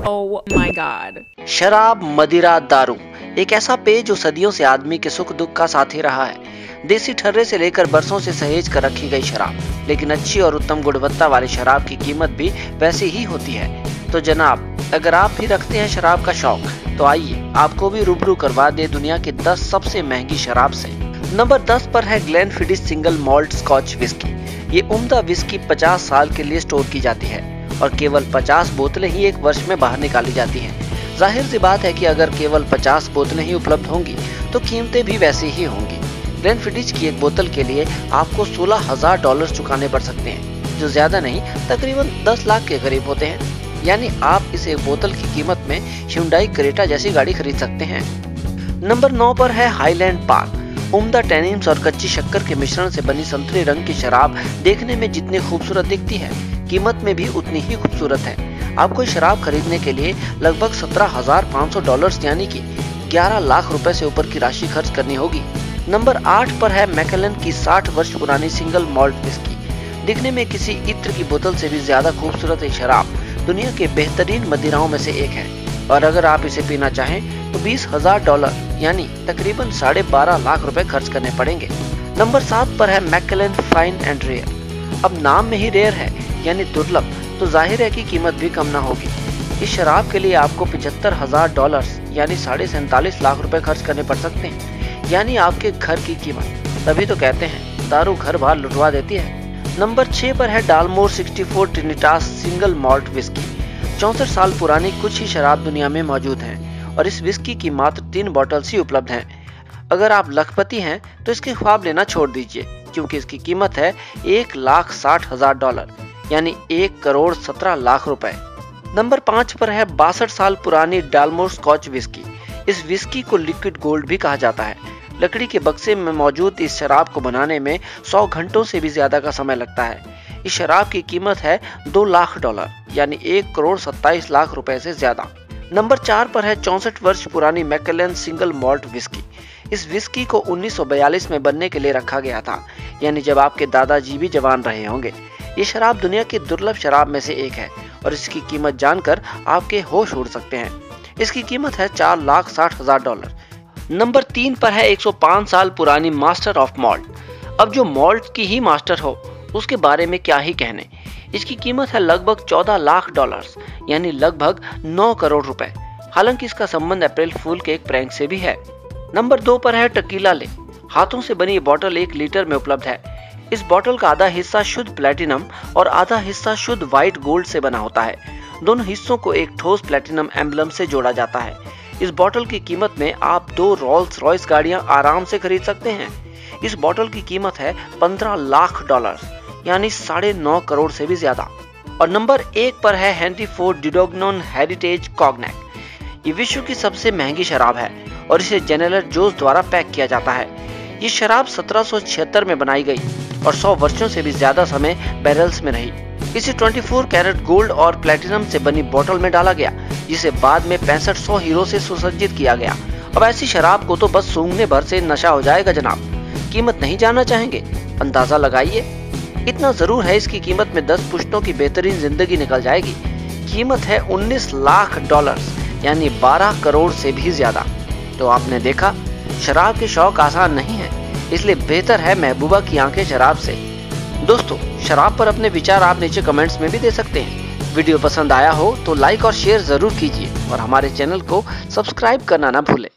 Oh my God. शराब, मदिरा, दारू एक ऐसा पेय जो सदियों से आदमी के सुख दुख का साथी रहा है। देसी ठर्रे से लेकर बरसों से सहेज कर रखी गई शराब, लेकिन अच्छी और उत्तम गुणवत्ता वाली शराब की कीमत भी वैसी ही होती है। तो जनाब, अगर आप भी रखते हैं शराब का शौक, तो आइए आपको भी रूबरू करवा दे दुनिया की 10 सबसे महंगी शराब से। नंबर 10 पर है Glenfiddich single malt scotch whisky. ये उम्दा विस्की 50 साल के लिए स्टोर की जाती है और केवल 50 बोतलें ही एक वर्ष में बाहर निकाली जाती हैं। जाहिर सी बात है कि अगर केवल 50 बोतलें ही उपलब्ध होंगी तो कीमतें भी वैसी ही होंगी। ग्लेनफिडिच की एक बोतल के लिए आपको $16,000 चुकाने पड़ सकते हैं, जो ज्यादा नहीं तकरीबन 10 लाख के करीब होते हैं। यानी आप इस एक बोतल की कीमत में Hyundai क्रेटा जैसी गाड़ी खरीद सकते हैं। नंबर 9 पर है हाईलैंड पार्क। उम्दा टैनिन्स और कच्ची शक्कर के मिश्रण से बनी संतरी रंग की शराब देखने में जितनी खूबसूरत दिखती है, कीमत में भी उतनी ही खूबसूरत है। आपको शराब खरीदने के लिए लगभग $17,500 यानी कि 11 लाख रुपए से ऊपर की राशि खर्च करनी होगी। नंबर 8 पर है मैकेलन की 60 वर्ष पुरानी सिंगल मॉल्ट विस्की। दिखने में किसी इत्र की बोतल से भी ज्यादा खूबसूरत ये शराब दुनिया के बेहतरीन मदिराओं में से एक है, और अगर आप इसे पीना चाहें तो $20,000 यानी तकरीबन 12.5 लाख रुपए खर्च करने पड़ेंगे। नंबर 7 पर है मैकेलन फाइन एंड रेयर। अब नाम में ही रेयर है यानी दुर्लभ, तो जाहिर है कि कीमत भी कम ना होगी। इस शराब के लिए आपको $75,000 यानी 47.5 लाख रुपए खर्च करने पड़ सकते हैं, यानी आपके घर की कीमत। तभी तो कहते हैं दारू घर बार लुटवा देती है। नंबर 6 पर है डालमोर 64 ट्रिनिटास सिंगल मॉल्ट विस्की। 64 साल पुरानी कुछ ही शराब दुनिया में मौजूद हैं और इस विस्की की मात्र 3 बॉटल्स ही उपलब्ध हैं। अगर आप लखपति हैं तो इसके ख्वाब लेना छोड़ दीजिए, क्योंकि इसकी कीमत है $1,60,000 यानी 1,17 लाख रुपए। नंबर 5 पर है 62 साल पुरानी डालमोर स्कॉच विस्की। इस विस्की को लिक्विड गोल्ड भी कहा जाता है। लकड़ी के बक्से में मौजूद इस शराब को बनाने में 100 घंटों से भी ज्यादा का समय लगता है। इस शराब की कीमत है $2 लाख यानी 1,27 लाख रुपए से ज्यादा। नंबर 4 पर है 64 वर्ष पुरानी मैकेलन सिंगल मॉल्ट विस्की। इस विस्की को 1942 में बनने के लिए रखा गया था, यानी जब आपके दादाजी भी जवान रहे होंगे। ये शराब दुनिया की दुर्लभ शराब में से एक है और इसकी कीमत जानकर आपके होश उड़ सकते हैं। इसकी कीमत है $4,60,000। नंबर 3 पर है 105 साल पुरानी मास्टर ऑफ मॉल्ट। अब जो मॉल्ट की ही मास्टर हो उसके बारे में क्या ही कहने। इसकी कीमत है लगभग $14 लाख यानी लगभग 9 करोड़ रुपए। हालांकि इसका संबंध अप्रैल फूल के एक प्रैंक से भी है। नंबर 2 पर है टकीला ले। हाथों से बनी ये बोतल 1 लीटर में उपलब्ध है। इस बोतल का आधा हिस्सा शुद्ध प्लेटिनम और आधा हिस्सा शुद्ध व्हाइट गोल्ड से बना होता है। दोनों हिस्सों को एक ठोस प्लेटिनम एम्बलम से जोड़ा जाता है। इस बोतल की कीमत में आप 2 रोल्स रॉयस गाड़ियां आराम से खरीद सकते हैं। इस बोतल की कीमत है $15 लाख यानी 9.5 करोड़ से भी ज्यादा। और नंबर 1 पर है हेनरी फोर्ड डिडोग्नोन हेरिटेज कॉग्नैक। ये विश्व की सबसे महंगी शराब है और इसे जनरल जोस द्वारा पैक किया जाता है। ये शराब 1776 में बनाई गई और 100 वर्षों से भी ज्यादा समय बैरल्स में रही। इसे 24 कैरेट गोल्ड और प्लेटिनम से बनी बोतल में डाला गया, जिसे बाद में 6500 हीरो से सुसज्जित किया गया। अब ऐसी शराब को तो बस सूंघने भर से नशा हो जाएगा जनाब। कीमत नहीं जानना चाहेंगे? अंदाजा लगाइए। इतना जरूर है, इसकी कीमत में 10 पुश्तों की बेहतरीन जिंदगी निकल जाएगी। कीमत है $19 लाख यानी 12 करोड़ से भी ज्यादा। तो आपने देखा, शराब के शौक आसान नहीं है, इसलिए बेहतर है महबूबा की आंखें शराब से। दोस्तों, शराब पर अपने विचार आप नीचे कमेंट्स में भी दे सकते हैं। वीडियो पसंद आया हो तो लाइक और शेयर जरूर कीजिए और हमारे चैनल को सब्सक्राइब करना ना भूलें।